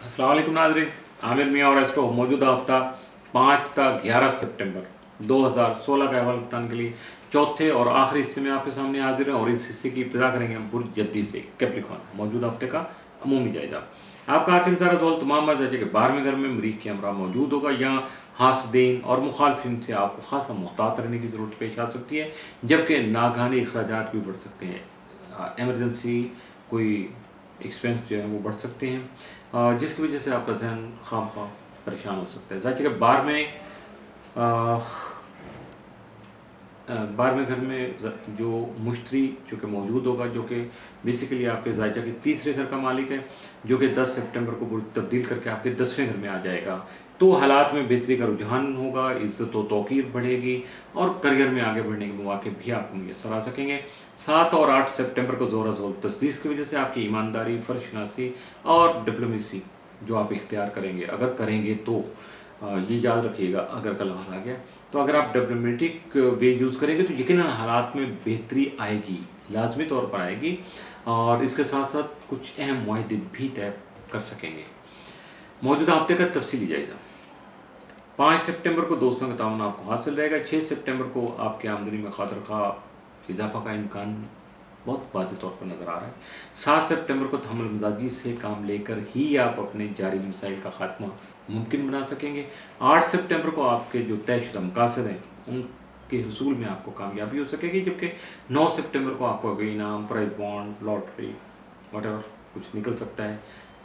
अस्सलाम वालेकुम नाज़रीन, आमिर मियाँ और एस्ट्रो मौजूदा हफ्ता 5 ता 11 सितंबर 2016 का अहवाल बताने के लिए चौथे और आखिरी हिस्से में आपके सामने हाजिर हैं। और इस हिस्से की इब्तिदा करेंगे हम बुर्ज जद्दी से कैप्रिकॉर्न, मौजूदा हफ्ते का अमूमी जायजा। आपका हाकिम सारा जोल तमाम दर्जे के 12वें घर में मरीख के हमरा मौजूद होगा। यहाँ हासदीन और मुखालफिन से आपको खासा मोहतात रहने की जरूरत पेश आ सकती है, जबकि नागहानी अखराजात भी बढ़ सकते हैं। एमरजेंसी कोई एक्सपेंस जो है वो बढ़ सकते हैं, जिसकी वजह से आपका जहन खाम खाम परेशान हो सकता है। जाहिर है बारहवें घर में जो मुश्तरी जो कि मौजूद होगा, जो कि बेसिकली आपके जायजा के तीसरे घर का मालिक है, जो कि 10 सितंबर को बुर्ज तब्दील करके आपके 10वें घर में आ जाएगा। तो हालात में बेहतरी का रुझान होगा, इज्जत व तौकीर बढ़ेगी और करियर में आगे बढ़ने के मौके भी आपको मुयसर आ सकेंगे। 7 और 8 सितंबर को जोरा जोर तस्दीक की वजह से आपकी ईमानदारी, फर्शनासी और डिप्लोमेसी जो आप इख्तियार करेंगे, अगर करेंगे तो ये याद रखिएगा, अगर कल आ गया तो अगर आप डिप्लोमेटिक वे यूज़ करेंगे तो यकीनन हालात में बेहतरी आएगी, लाजमी तौर पर आएगी। और इसके साथ साथ कुछ अहम मुआहदे भी तय कर सकेंगे। मौजूदा हफ्ते का तफसीली जायजा। 5 सितंबर को दोस्तों का ताउन आपको हासिल रहेगा। 6 सितंबर को आपकी आमदनी में खातर खा इजाफा का इम्कान बहुत वाज़ेह तौर पर नजर आ रहा है। 7 सितंबर को तहम्मुल मिजाजी से काम लेकर ही आप अपने जारी मसाइल का खात्मा मुमकिन बना सकेंगे। 8 सितंबर को आपके जो तयशुदा मकासद हैं उनके हुसूल में आपको कामयाबी हो सकेगी, जबकि 9 सितंबर को आपको कोई इनाम, प्राइज बॉन्ड, लॉटरी वटेवर कुछ निकल सकता है।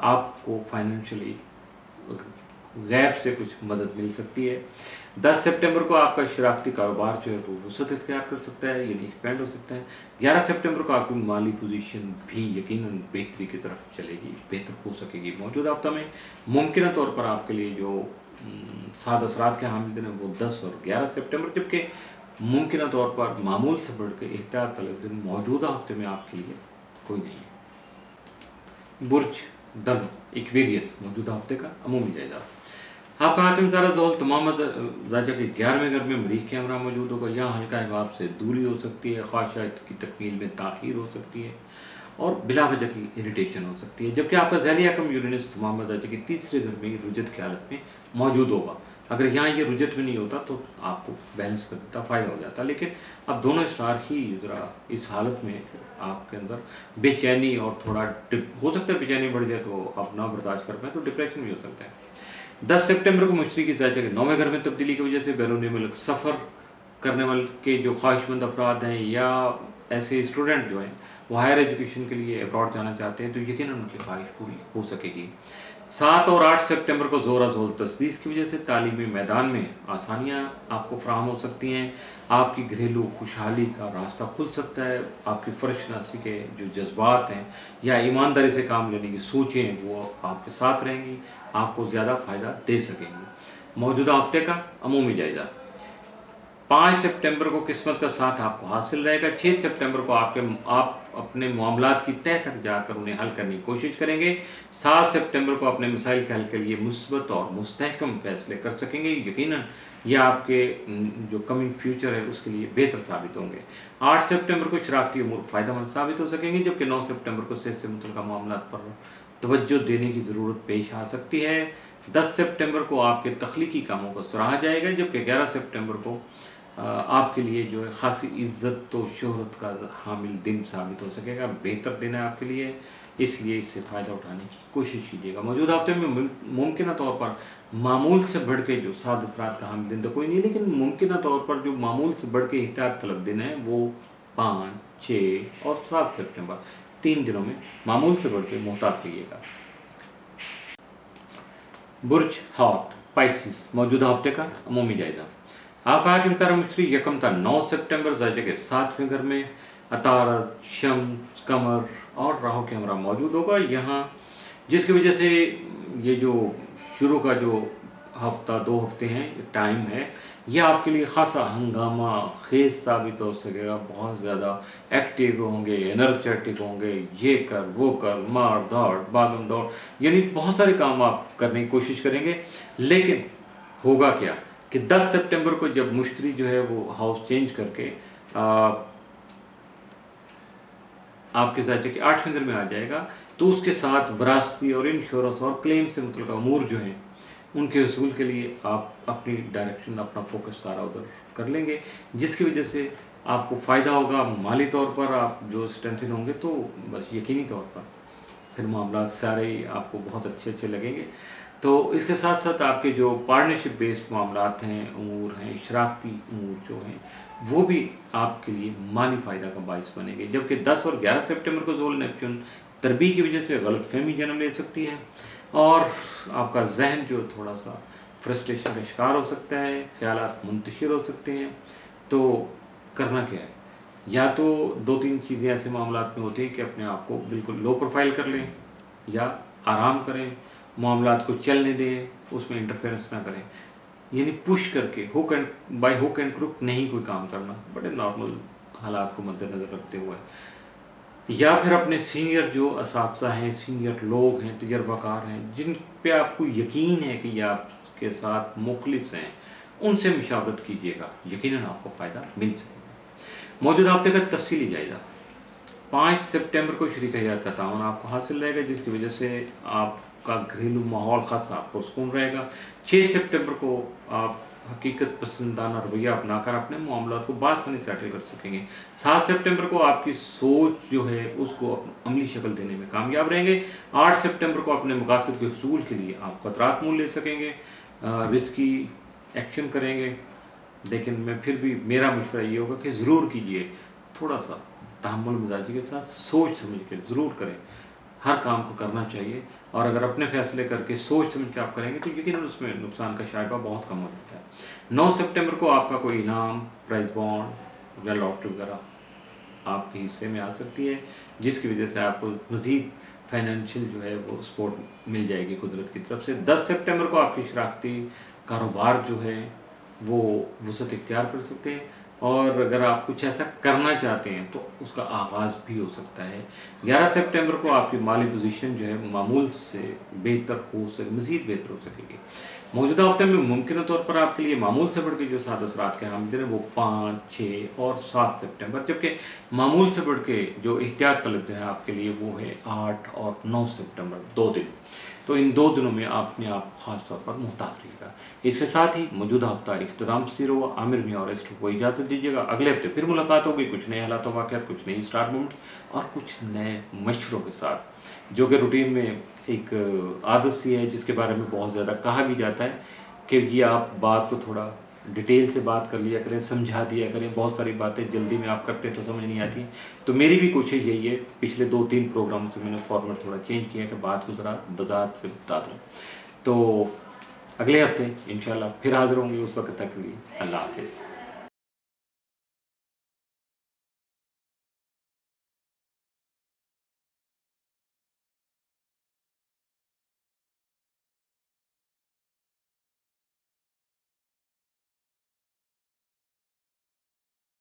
आपको फाइनेंशियली गैब से कुछ मदद मिल सकती है। 10 सितंबर को आपका शराफती कारोबार जो है वो वसअत इख्तियार कर सकता है, यानी एक्सपेंड हो सकता है। 11 सितंबर को आपकी माली पोजीशन भी यकीनन बेहतरी की तरफ चलेगी, बेहतर हो सकेगी। मौजूदा हफ्ता में मुमकिन तौर पर आपके लिए जो 7 असरात के हामिल दिन है वो 10 और 11 सितंबर, जबकि मुमकिन तौर पर मामूल से बढ़ के एहतियात तलब दिन मौजूदा हफ्ते में आपके लिए कोई नहीं है। बुर्ज दम एक्वेरियस, मौजूदा हफ्ते का अमूमी जायजा। आपका हाकिम ज़ारा जोल तमाम जायजा के 11वें घर में मरीख के हमरा मौजूद होगा। यहाँ हल्का हिबाब से दूरी हो सकती है, ख्वाहिशात की तकमील में ताख़ीर हो सकती है और बिला वजह की इरिटेशन हो सकती है, जबकि आपका ज़ैली हकम यूरेनस तमाम जायजा के तीसरे घर में रुजत की हालत में मौजूद होगा। अगर यहाँ ये रुजत में नहीं होता तो आपको बैलेंस कर देता, फ़ायदा हो जाता, लेकिन अब दोनों स्टार ही ज़रा इस हालत में आपके अंदर बेचैनी और थोड़ा हो सकता है बेचैनी बढ़ जाए तो आप ना बर्दाश्त कर पाए तो डिप्रेशन भी हो सकता है। 10 सितंबर को मुश्तरी की जायजा के 9वें घर में तब्दीली की वजह से बैरून मुल्क सफ़र करने वाले के जो ख्वाहिशमंद अफराद हैं या ऐसे स्टूडेंट जो हैं वो हायर एजुकेशन के लिए अब्रॉड जाना चाहते हैं तो यकीनन उनकी ख्वाहिश पूरी हो सकेगी। 7 और 8 सितंबर को जोरा जोर तस्दीक की वजह से तालीमी मैदान में आसानियां आपको फराहम हो सकती हैं। आपकी घरेलू खुशहाली का रास्ता खुल सकता है। आपकी फर्शनासी के जो जज्बात हैं या ईमानदारी से काम लेने की सोचें वो आपके साथ रहेंगी, आपको ज़्यादा फ़ायदा दे सकेंगी। मौजूदा हफ्ते का अमूमी जायजा। 5 सितंबर को किस्मत का साथ आपको हासिल रहेगा। 6 सितंबर को आप अपने मामलात की तह तक जाकर उन्हें हल करने की कोशिश करेंगे। 7 सितंबर को अपने मसाइल के हल के लिए मुस्बत और मुस्तहकम फैसले कर सकेंगे। यकीनन ये आपके जो कमिंग फ्यूचर है उसके लिए बेहतर साबित होंगे। 8 सितंबर को शरारती उमूर फ़ायदेमंद साबित हो सकेंगे, जबकि 9 सितंबर को सेहत से मुतल्लिक़ मामलात पर तवज्जो देने की ज़रूरत पेश आ सकती है। 10 सितंबर को आपके तख्लीकी कामों को सराहा जाएगा, जबकि 11 सितंबर को आपके लिए जो है खासी इज्जत तो शोहरत का हामिल दिन साबित हो सकेगा। बेहतर दिन है आपके लिए, इसलिए इससे फ़ायदा उठाने की कोशिश कीजिएगा। मौजूदा हफ्ते में मुमकिन तौर पर मामूल से बढ़ के जो 7 असरात का हामिल दिन तो कोई नहीं, लेकिन मुमकिन तौर पर जो मामूल से बढ़ के एहतियात तलब दिन है वो 5, 6 और 7 सितंबर 3 दिनों में मामूल से बढ़ के मोहतात रहिएगा। बुर्ज हॉट पाइसिस, मौजूदा हफ्ते का अमूमी जायजा। आपका हाकिम तारा मुश्तरी यकम था 9 सितंबर जायजे के 7वें घर में अतारत, शम्स, कमर और राहु के हमरा मौजूद होगा। यहाँ जिसकी वजह से ये जो शुरू का जो हफ्ता 2 हफ्ते हैं टाइम है यह आपके लिए खासा हंगामा खेज साबित हो सकेगा। बहुत ज़्यादा एक्टिव होंगे, एनर्जेटिक होंगे, ये कर वो कर, मार दौड़ भागम दौड़, यानी बहुत सारे काम आप करने की कोशिश करेंगे। लेकिन होगा क्या कि 10 सितंबर को जब मुश्तरी जो है वो हाउस चेंज करके आपके ज़ायचे के 8वें घर में आ जाएगा, तो उसके साथ विरासती और इंश्योरेंस और क्लेम से मुतल्लिक़ अमूर जो हैं उनके हसूल के लिए आप अपनी डायरेक्शन, अपना फोकस सारा उधर कर लेंगे, जिसकी वजह से आपको फ़ायदा होगा। माली तौर पर आप जो स्ट्रेंथन होंगे तो बस यकीनी तौर पर फिर मामला सारे ही आपको बहुत अच्छे लगेंगे। तो इसके साथ साथ आपके जो पार्टनरशिप बेस्ड मामलात हैं, अमूर हैं, शराकती अमूर जो हैं, वो भी आपके लिए माली फ़ायदा का बाइस बनेंगे। जबकि 10 और 11 सितंबर को ज़ोल नेपच्यून तरबी की वजह से गलतफहमी जन्म ले सकती है और आपका जहन जो थोड़ा सा फ्रस्ट्रेशन का शिकार हो सकता है, ख्यालात मुंतशिर हो सकते हैं। तो करना क्या है, या तो 2-3 चीज़ें ऐसे मामलात में होती हैं कि अपने आप को बिल्कुल लो प्रोफाइल कर लें या आराम करें, मामलात को चलने दें, उसमें इंटरफेरेंस ना करें, यानी पुश करके बाय हुक एंड क्रुक नहीं कोई काम करना, बड़े नॉर्मल हालात को मद्देनजर रखते हुए। या फिर अपने सीनियर जो असातिज़ा हैं, सीनियर लोग हैं, तजर्बाकार हैं, जिन पे आपको यकीन है कि ये आपके साथ मुखलिस हैं, उनसे मशावरत कीजिएगा, यकीनन आपको फ़ायदा मिल सकेगा। मौजूदा हफ्ते का तफसीली जायजा 5 सितंबर को शरीक हयात का तावन आपको हासिल रहेगा, जिसकी वजह से आपका घरेलू माहौल खासा पुरसकून रहेगा। 6 सितंबर को आप हकीकत पसंदाना रवैया अपनाकर अपने मामलों को बासानी सेटल कर सकेंगे। 7 सितंबर को आपकी सोच जो है उसको अमली शक्ल देने में कामयाब रहेंगे। 8 सितंबर को अपने मकासद के हसूल के लिए आप खतरात मोल ले सकेंगे, रिस्की एक्शन करेंगे, लेकिन मैं फिर भी मेरा मशवरा ये होगा कि ज़रूर कीजिए, थोड़ा सा तहम्मुल मिजाजी के साथ सोच समझ के ज़रूर करें। हर काम को करना चाहिए और अगर अपने फैसले करके सोच समझ के आप करेंगे तो यकीनन उसमें नुकसान का शायबा बहुत कम हो जाता है। 9 सितंबर को आपका कोई इनाम, प्राइज बॉन्ड या लॉटरी वगैरह आपके हिस्से में आ सकती है, जिसकी वजह से आपको मज़ीद फाइनेंशियल जो है वो सपोर्ट मिल जाएगी कुदरत की तरफ से। 10 सितंबर को आपकी शराकती कारोबार जो है वो वसअत इख्तियार कर सकते हैं और अगर आप कुछ ऐसा करना चाहते हैं तो उसका आगाज़ भी हो सकता है। 11 सितंबर को आपकी माली पोजीशन जो है मामूल से बेहतर हो सके, मज़ीद बेहतर हो सकेगी। मौजूदा हफ्ते में मुमकिन तौर पर आपके लिए मामूल से बढ़ के जो 7 असरात के आमद हैं वो 5, 6 और 7 सितंबर, जबकि मामूल से बढ़ के जो एहतियात तलब है आपके लिए वो है 8 और 9 सितंबर, 2 दिन। तो इन 2 दिनों में अपने आप खास तौर पर मुहतात रहिएगा। इसके साथ ही मौजूदा हफ्ता इख्तिताम पसीर हुआ। आमिर मियां और एस्टर को इजाज़त दीजिएगा। अगले हफ्ते फिर मुलाकात होगी कुछ नए हालात व वाक़यात, कुछ नई स्टार मोमेंट और कुछ नए मशवरों के साथ, जो कि रूटीन में एक आदत सी है जिसके बारे में बहुत ज़्यादा कहा भी जाता है कि ये आप बात को थोड़ा डिटेल से बात कर लिया करें, समझा दिया करें। बहुत सारी बातें जल्दी में आप करते हैं तो समझ नहीं आती, तो मेरी भी कोशिश यही है। पिछले 2-3 प्रोग्राम से मैंने फॉर्मेट थोड़ा चेंज किया कि बात को ज़रा वज़ाहत से बता दूँ। तो अगले हफ्ते इंशाल्लाह फिर हाज़िर होंगे, उस वक्त तक के लिए अल्लाह हाफ़िज़।